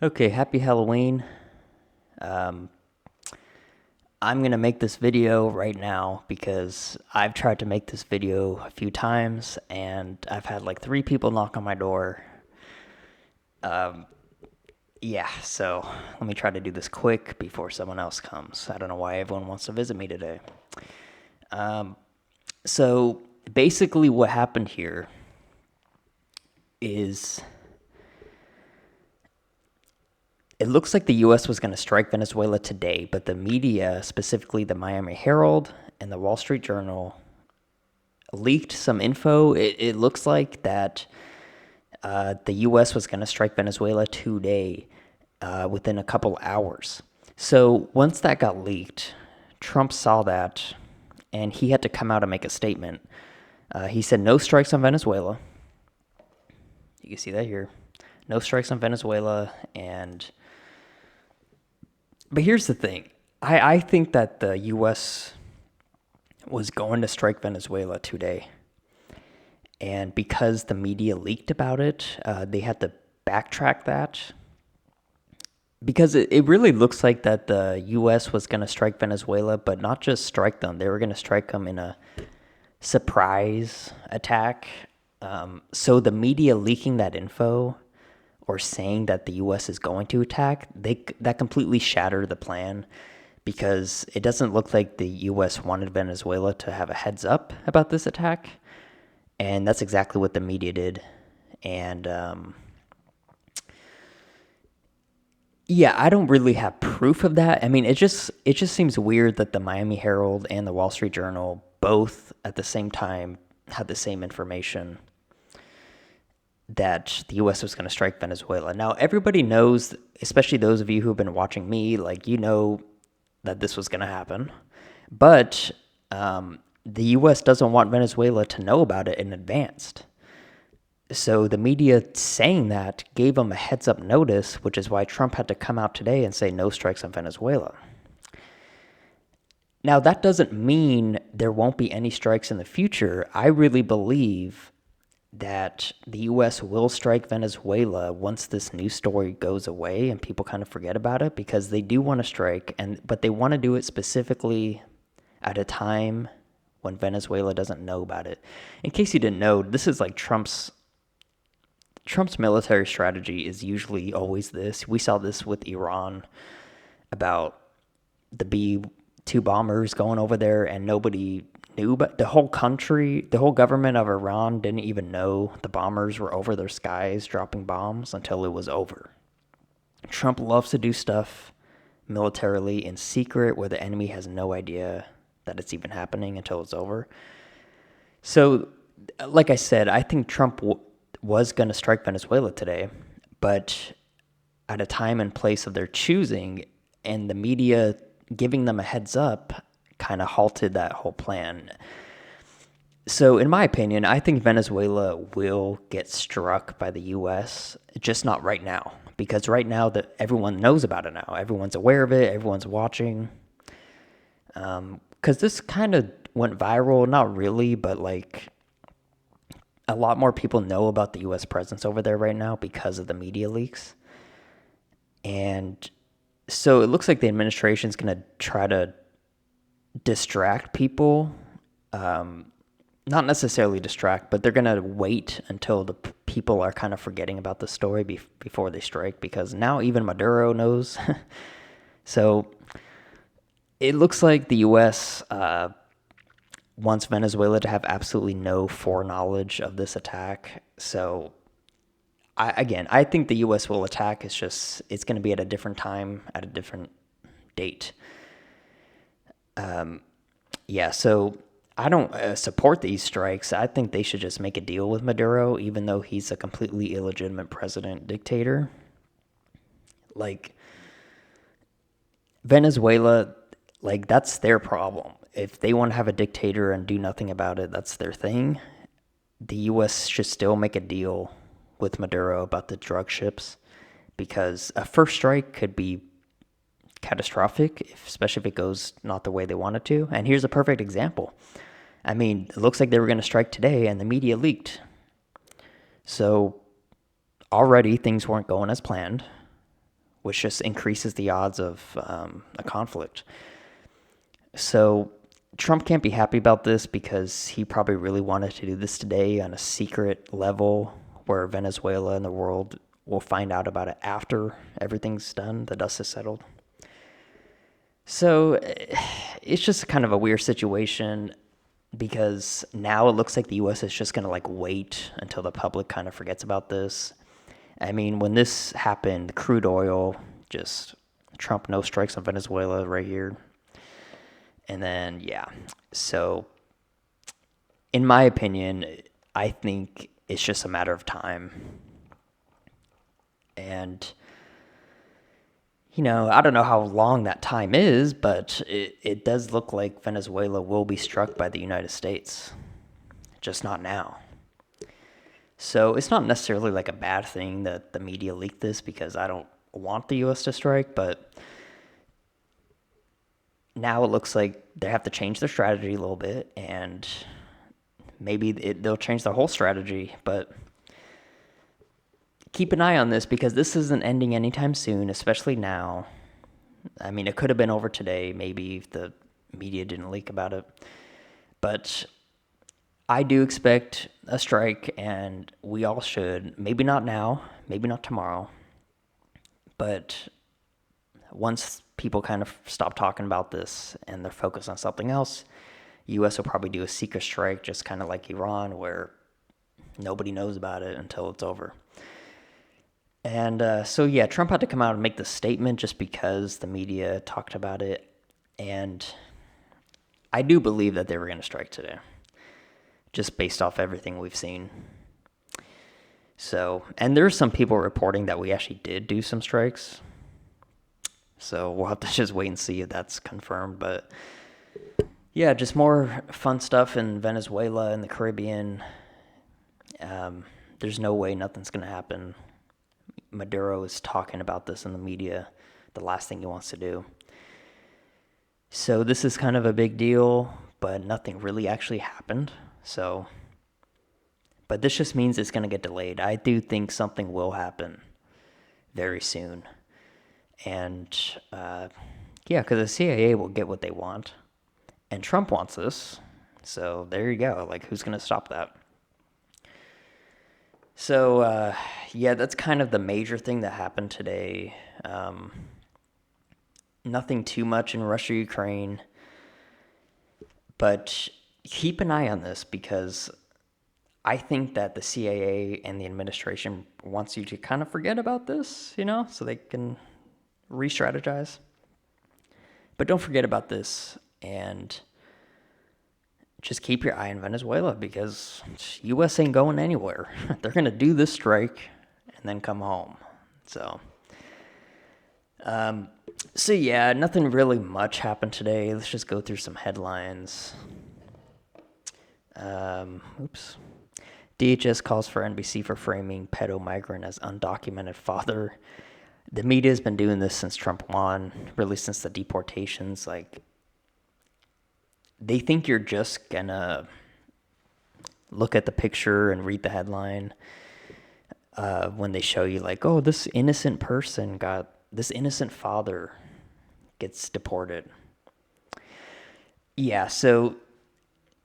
Okay, happy Halloween. Um, I'm going to make this video right now because I've tried to make this video a few times and I've had like 3 people knock on my door. Yeah, so let me try to do this quick before someone else comes. I don't know why everyone wants to visit me today. So basically, what happened here is it looks like the U.S. was going to strike Venezuela today, but the media, specifically the Miami Herald and the Wall Street Journal, leaked some info. It looks like that the U.S. was going to strike Venezuela today within a couple hours. So once that got leaked, Trump saw that and he had to come out and make a statement. He said, no strikes on Venezuela. You can see that here. No strikes on Venezuela. But here's the thing. I think that the U.S. was going to strike Venezuela today. And because the media leaked about it, they had to backtrack that. Because it really looks like that the U.S. was going to strike Venezuela, but not just strike them. They were going to strike them in a surprise attack. So the media leaking that info or saying that the U.S. is going to attack, that completely shattered the plan because it doesn't look like the U.S. wanted Venezuela to have a heads up about this attack. And that's exactly what the media did. And yeah, I don't really have proof of that. I mean, it just seems weird that the Miami Herald and the Wall Street Journal both at the same time had the same information that the U.S. was going to strike Venezuela. Now, everybody knows, especially those of you who have been watching me, like you know that this was going to happen. But the U.S. doesn't want Venezuela to know about it in advance. So the media saying that gave them a heads up notice, which is why Trump had to come out today and say no strikes on Venezuela. Now, that doesn't mean there won't be any strikes in the future. I really believe that the U.S. will strike Venezuela once this news story goes away and people kind of forget about it, because they do want to strike, but they want to do it specifically at a time when Venezuela doesn't know about it. In case you didn't know, this is like Trump's military strategy is usually always this. We saw this with Iran about the B-2 bombers going over there, and nobody knew, but the whole government of Iran didn't even know the bombers were over their skies dropping bombs until it was over. Trump loves to do stuff militarily in secret where the enemy has no idea that it's even happening until it's over. So, like I said, I think Trump was going to strike Venezuela today, but at a time and place of their choosing, and the media giving them a heads up kind of halted that whole plan. So, in my opinion, I think Venezuela will get struck by the U.S., just not right now, because right now that everyone knows about it now, everyone's aware of it, everyone's watching. Because this kind of went viral, not really, but like a lot more people know about the U.S. presence over there right now because of the media leaks. And so it looks like the administration's going to try to distract people. Not necessarily distract, but they're going to wait until the people are kind of forgetting about the story before they strike, because now even Maduro knows. So it looks like the U.S. Wants Venezuela to have absolutely no foreknowledge of this attack. So, I think the U.S. will attack. It's going to be at a different time, at a different date. Yeah, so I don't support these strikes. I think they should just make a deal with Maduro, even though he's a completely illegitimate president dictator. Like, Venezuela, like, that's their problem. If they want to have a dictator and do nothing about it, that's their thing. The U.S. should still make a deal with Maduro about the drug ships, because a first strike could be catastrophic, especially if it goes not the way they want it to. And here's a perfect example. I mean, it looks like they were going to strike today, and the media leaked. So already things weren't going as planned. which just increases the odds of a conflict. So Trump can't be happy about this because he probably really wanted to do this today on a secret level where Venezuela and the world will find out about it after everything's done, the dust is settled. So it's just kind of a weird situation because now it looks like the U.S. is just going to like wait until the public kind of forgets about this. I mean, when this happened, crude oil, just Trump no strikes on Venezuela right here. And then, yeah. So, in my opinion, I think it's just a matter of time. And, I don't know how long that time is, but it does look like Venezuela will be struck by the United States. Just not now. So, it's not necessarily like a bad thing that the media leaked this because I don't want the U.S. to strike, but now it looks like they have to change their strategy a little bit, and maybe they'll change their whole strategy, but keep an eye on this because this isn't ending anytime soon, especially now. I mean, it could have been over today, maybe if the media didn't leak about it, but I do expect a strike, and we all should. Maybe not now, maybe not tomorrow, but once people kind of stop talking about this and they're focused on something else, U.S. will probably do a secret strike, just kind of like Iran, where nobody knows about it until it's over. And so, yeah, Trump had to come out and make this statement just because the media talked about it. And I do believe that they were going to strike today, just based off everything we've seen. So, and there's some people reporting that we actually did do some strikes. So we'll have to just wait and see if that's confirmed. But yeah, just more fun stuff in Venezuela and the Caribbean. There's no way nothing's going to happen. Maduro is talking about this in the media, the last thing he wants to do. So this is kind of a big deal, but nothing really actually happened. So, but this just means it's going to get delayed. I do think something will happen very soon. And, yeah, because the CIA will get what they want. And Trump wants this. So there you go. Like, who's going to stop that? So, yeah, that's kind of the major thing that happened today. Nothing too much in Russia, Ukraine. But keep an eye on this because I think that the CIA and the administration wants you to kind of forget about this, so they can re-strategize. But don't forget about this and just keep your eye on Venezuela because U.S. ain't going anywhere. They're going to do this strike and then come home. So yeah, nothing really much happened today. Let's just go through some headlines. DHS calls for NBC for framing pedo migrant as undocumented father. The media has been doing this since Trump won, really since the deportations. Like, they think you're just gonna look at the picture and read the headline when they show you, like, oh, this innocent father gets deported. Yeah, so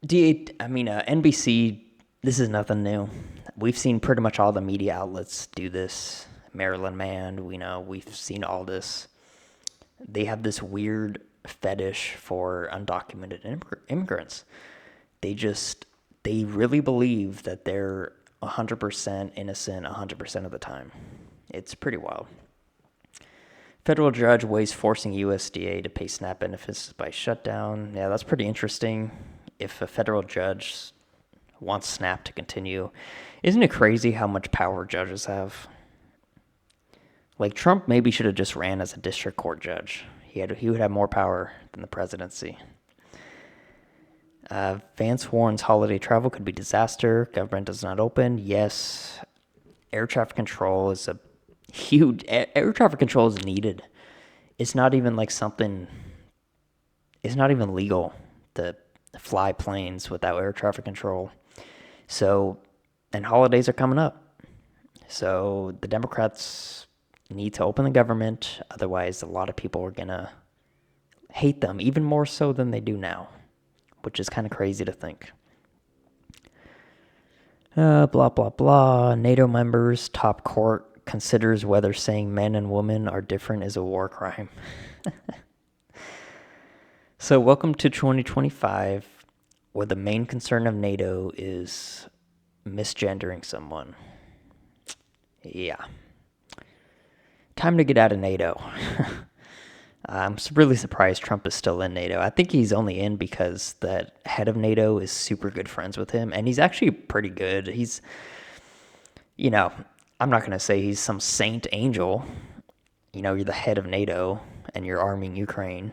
NBC, this is nothing new. We've seen pretty much all the media outlets do this. Maryland Man, we've seen all this. They have this weird fetish for undocumented immigrants. They really believe that they're 100% innocent 100% of the time. It's pretty wild. Federal judge weighs forcing USDA to pay SNAP benefits by shutdown. Yeah, that's pretty interesting. If a federal judge wants SNAP to continue, isn't it crazy how much power judges have? Like, Trump maybe should have just ran as a district court judge. He would have more power than the presidency. Vance warns holiday travel could be disaster. Government does not open. Yes, air traffic control is a huge. Air traffic control is needed. It's not even like something. It's not even legal to fly planes without air traffic control. So, and holidays are coming up. So the Democrats need to open the government. Otherwise, a lot of people are going to hate them even more so than they do now, which is kind of crazy to think. Blah, blah, blah. NATO members, top court considers whether saying men and women are different is a war crime. So welcome to 2025, where the main concern of NATO is misgendering someone. Yeah. Time to get out of NATO. I'm really surprised Trump is still in NATO. I think he's only in because the head of NATO is super good friends with him, and he's actually pretty good. He's, I'm not going to say he's some saint angel. You're the head of NATO, and you're arming Ukraine.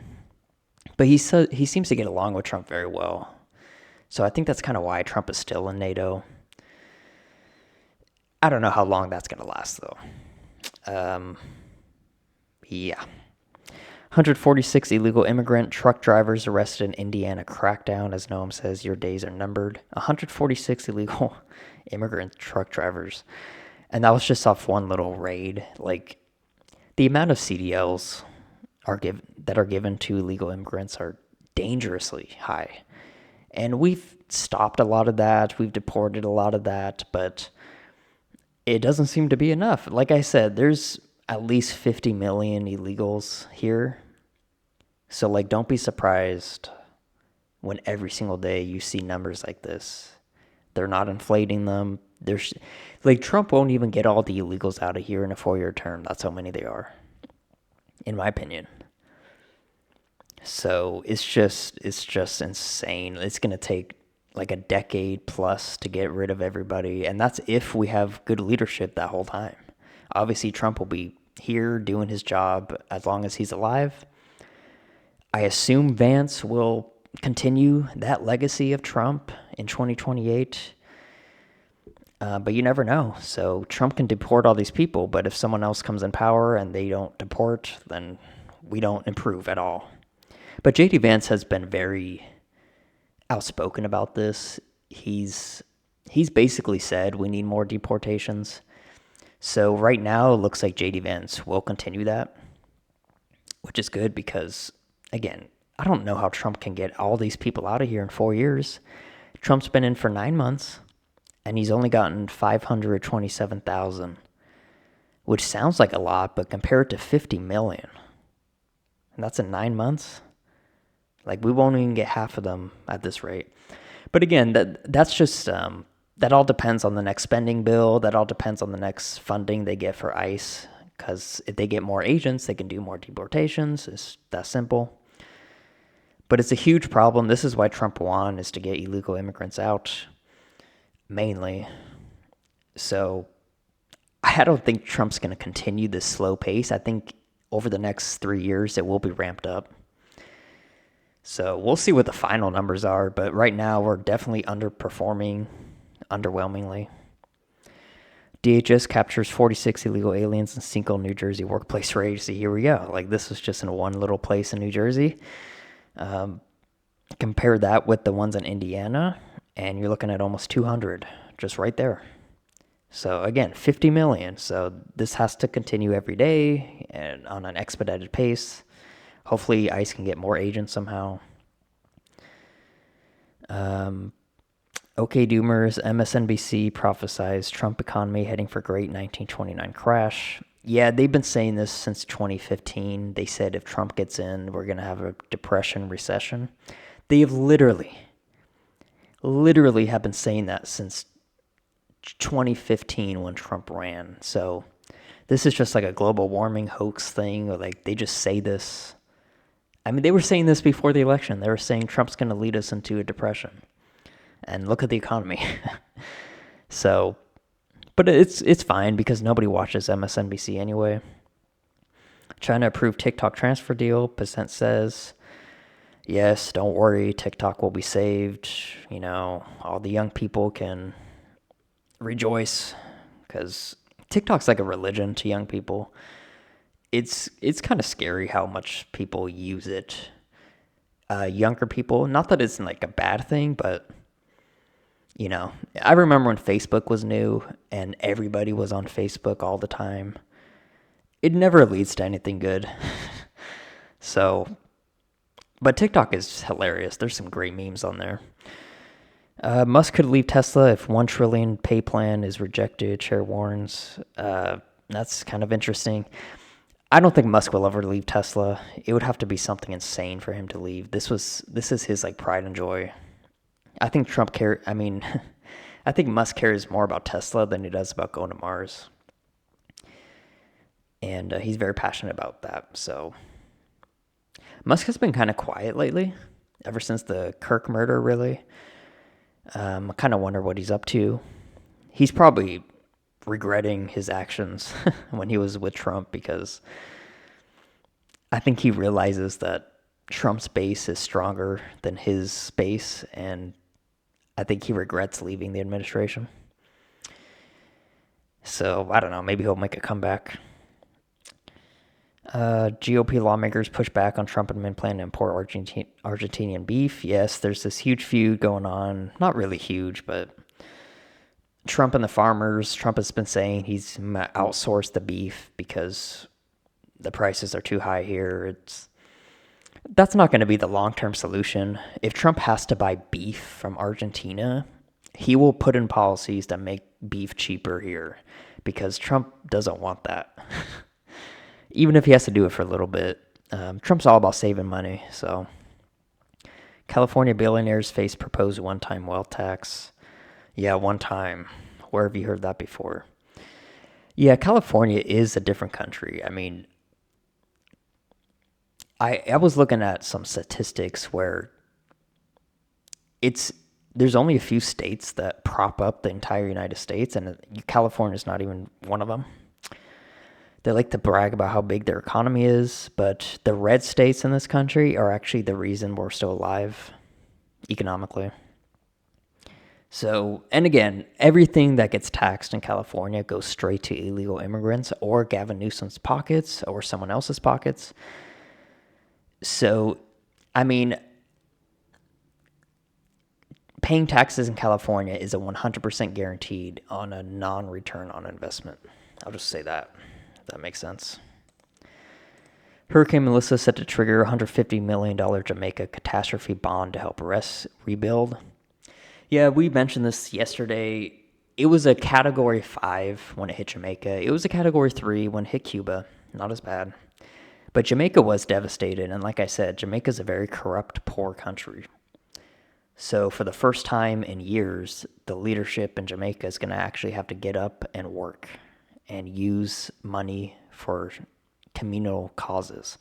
But he seems to get along with Trump very well. So I think that's kind of why Trump is still in NATO. I don't know how long that's going to last, though. Yeah. 146 illegal immigrant truck drivers arrested in Indiana crackdown. As Noam says, your days are numbered. 146 illegal immigrant truck drivers. And that was just off one little raid. Like, the amount of CDLs that are given to illegal immigrants are dangerously high. And we've stopped a lot of that. We've deported a lot of that. But it doesn't seem to be enough. Like I said, there's at least 50 million illegals here. So, don't be surprised when every single day you see numbers like this. They're not inflating them. Trump won't even get all the illegals out of here in a 4-year term. That's how many they are, in my opinion. So, it's just insane. It's going to take a decade plus to get rid of everybody. And that's if we have good leadership that whole time. Obviously, Trump will be here doing his job as long as he's alive. I assume Vance will continue that legacy of Trump in 2028. But you never know. So Trump can deport all these people, but if someone else comes in power and they don't deport, then we don't improve at all. But J.D. Vance has been very outspoken about this. He's basically said we need more deportations. So right now, it looks like J.D. Vance will continue that, which is good because, again, I don't know how Trump can get all these people out of here in 4 years. Trump's been in for 9 months, and he's only gotten 527,000, which sounds like a lot, but compared to 50 million, and that's in 9 months. We won't even get half of them at this rate. But again, that's just... that all depends on the next spending bill. That all depends on the next funding they get for ICE. Because if they get more agents, they can do more deportations. It's that simple. But it's a huge problem. This is why Trump won, is to get illegal immigrants out, mainly. So I don't think Trump's going to continue this slow pace. I think over the next 3 years, it will be ramped up. So we'll see what the final numbers are. But right now, we're definitely underperforming. Underwhelmingly. DHS captures 46 illegal aliens in single New Jersey workplace raid. So here we go. This was just in one little place in New Jersey. Compare that with the ones in Indiana, and you're looking at almost 200 just right there. So again, 50 million. So this has to continue every day and on an expedited pace. Hopefully ICE can get more agents somehow. Okay, Doomers, MSNBC prophesies Trump economy heading for great 1929 crash. Yeah, they've been saying this since 2015. They said if Trump gets in, we're going to have a depression, recession. They have literally have been saying that since 2015 when Trump ran. So this is just a global warming hoax thing. Or they just say this. I mean, they were saying this before the election. They were saying Trump's going to lead us into a depression. And look at the economy. So, but it's fine because nobody watches MSNBC anyway. China approved TikTok transfer deal. Percent says, yes, don't worry, TikTok will be saved. All the young people can rejoice because TikTok's like a religion to young people. It's kind of scary how much people use it. Younger people, not that it's a bad thing, but I remember when Facebook was new and everybody was on Facebook all the time. it never leads to anything good. So, but TikTok is hilarious. There's some great memes on there. Musk could leave Tesla if 1 trillion pay plan is rejected, chair warns. That's kind of interesting. I don't think Musk will ever leave Tesla. It would have to be something insane for him to leave. This is his like pride and joy. I think I think Musk cares more about Tesla than he does about going to Mars. And he's very passionate about that. So Musk has been kind of quiet lately, ever since the Kirk murder, really. I kind of wonder what he's up to. He's probably regretting his actions when he was with Trump, because I think he realizes that Trump's base is stronger than his base, and I think he regrets leaving the administration. So, I don't know, maybe he'll make a comeback. GOP lawmakers push back on Trump admin plan to import Argentinian beef. Yes, there's this huge feud going on. Not really huge, but Trump and the farmers. Trump has been saying he's outsourced the beef because the prices are too high here. That's not going to be the long-term solution. If Trump has to buy beef from Argentina, he will put in policies that make beef cheaper here, because Trump doesn't want that. Even if he has to do it for a little bit. Trump's all about saving money. So, California billionaires face proposed one-time wealth tax. Yeah, one time. Where have you heard that before? Yeah, California is a different country. I mean, I was looking at some statistics where there's only a few states that prop up the entire United States, and California's not even one of them. They like to brag about how big their economy is, but the red states in this country are actually the reason we're still alive economically. So, and again, everything that gets taxed in California goes straight to illegal immigrants or Gavin Newsom's pockets or someone else's pockets. So, I mean, paying taxes in California is a 100% guaranteed on a non-return on investment. I'll just say that. That makes sense. Hurricane Melissa set to trigger $150 million Jamaica catastrophe bond to help rebuild. Yeah, we mentioned this yesterday. It was a Category 5 when it hit Jamaica. It was a Category 3 when it hit Cuba. Not as bad. But Jamaica was devastated. And like I said, Jamaica's a very corrupt, poor country. So for the first time in years, the leadership in Jamaica is going to actually have to get up and work and use money for communal causes.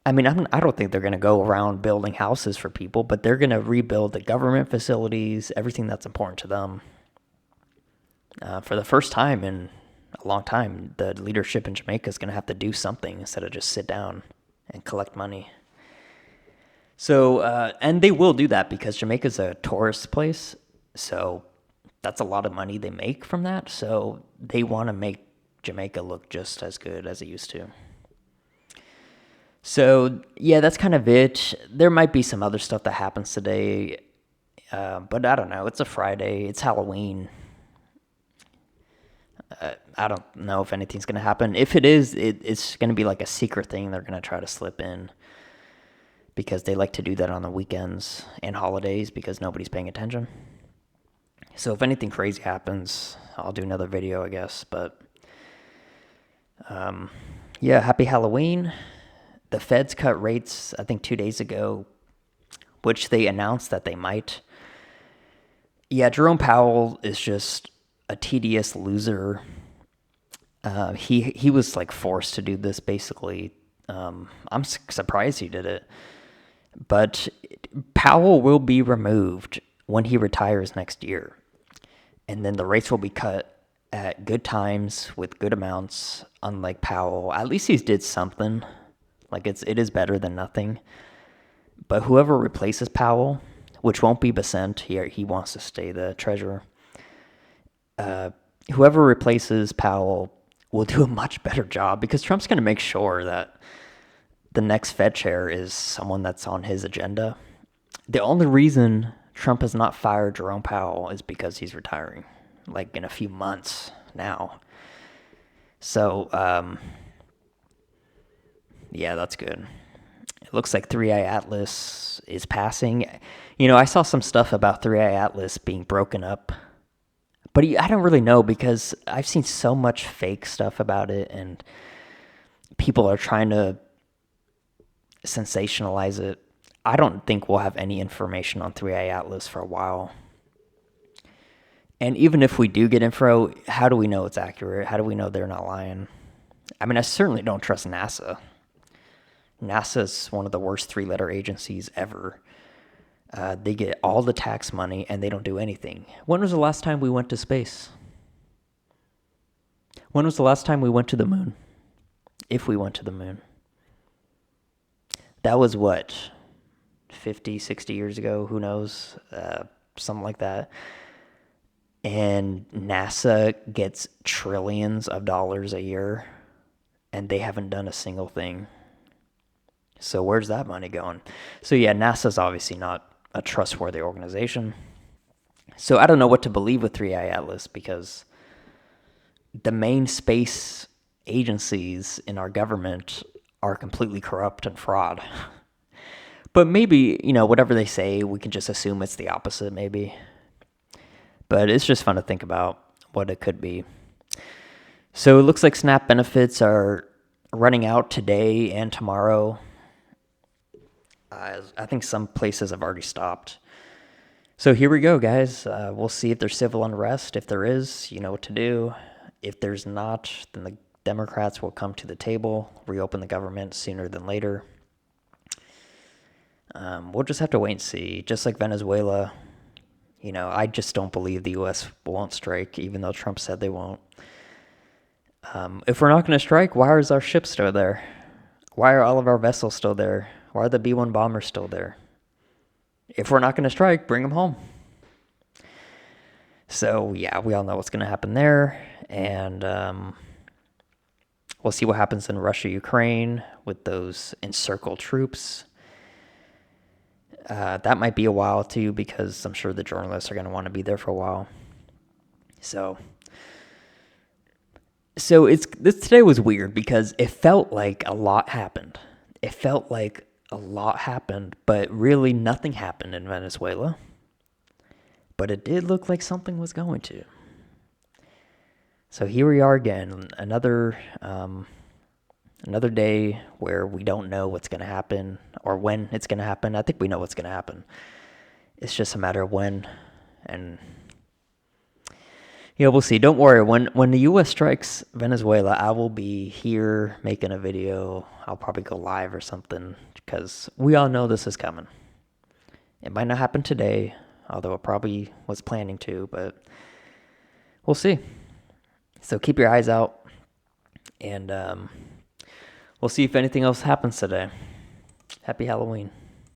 I mean, I don't think they're going to go around building houses for people, but they're going to rebuild the government facilities, everything that's important to them. For the first time in a long time, the leadership in Jamaica is going to have to do something instead of just sit down and collect money. So, and they will do that because Jamaica's a tourist place, so that's a lot of money they make from that. So they want to make Jamaica look just as good as it used to. So, yeah, that's kind of it. There might be some other stuff that happens today, but I don't know. It's a Friday. It's Halloween. I don't know if anything's going to happen. If it is, it's going to be like a secret thing they're going to try to slip in, because they like to do that on the weekends and holidays because nobody's paying attention. So if anything crazy happens, I'll do another video, I guess. But, yeah, happy Halloween. The feds cut rates, I think, 2 days ago, which they announced that they might. Yeah, Jerome Powell is just a tedious loser. He was, like, forced to do this, basically. I'm surprised he did it. But Powell will be removed when he retires next year. And then the rates will be cut at good times with good amounts, unlike Powell. At least he did something. Like, it is better than nothing. But whoever replaces Powell, which won't be Besant, he wants to stay the treasurer. Whoever replaces Powell will do a much better job, because Trump's going to make sure that the next Fed chair is someone that's on his agenda. The only reason Trump has not fired Jerome Powell is because he's retiring, like in a few months now. So, yeah, that's good. It looks like 3i Atlas is passing. I saw some stuff about 3i Atlas being broken up, but I don't really know because I've seen so much fake stuff about it, and people are trying to sensationalize it. I don't think we'll have any information on 3i Atlas for a while. And even if we do get info, how do we know it's accurate? How do we know they're not lying? I mean, I certainly don't trust NASA. NASA's one of the worst three-letter agencies ever. They get all the tax money and they don't do anything. When was the last time we went to space? When was the last time we went to the moon? If we went to the moon. That was what? 50, 60 years ago? Who knows? Something like that. And NASA gets trillions of dollars a year and they haven't done a single thing. So where's that money going? So yeah, NASA's obviously not a trustworthy organization. So I don't know what to believe with 3i Atlas because the main space agencies in our government are completely corrupt and fraud. But maybe, whatever they say, we can just assume it's the opposite maybe. But it's just fun to think about what it could be. So it looks like SNAP benefits are running out today and tomorrow. I think some places have already stopped. So here we go, guys. We'll see if there's civil unrest. If there is, you know what to do. If there's not, then the Democrats will come to the table, reopen the government sooner than later. We'll just have to wait and see. Just like Venezuela, I just don't believe the U.S. won't strike, even though Trump said they won't. If we're not going to strike, why is our ship still there? Why are all of our vessels still there? Why are the B-1 bombers still there? If we're not going to strike, bring them home. So, yeah, we all know what's going to happen there. And we'll see what happens in Russia, Ukraine with those encircled troops. That might be a while, too, because I'm sure the journalists are going to want to be there for a while. So today was weird because it felt like a lot happened. But really nothing happened in Venezuela. But it did look like something was going to. So here we are again, another day where we don't know what's going to happen or when it's going to happen. I think we know what's going to happen. It's just a matter of when, and we'll see. Don't worry. When the U.S. strikes Venezuela, I will be here making a video. I'll probably go live or something because we all know this is coming. It might not happen today, although it probably was planning to, but we'll see. So keep your eyes out, and we'll see if anything else happens today. Happy Halloween.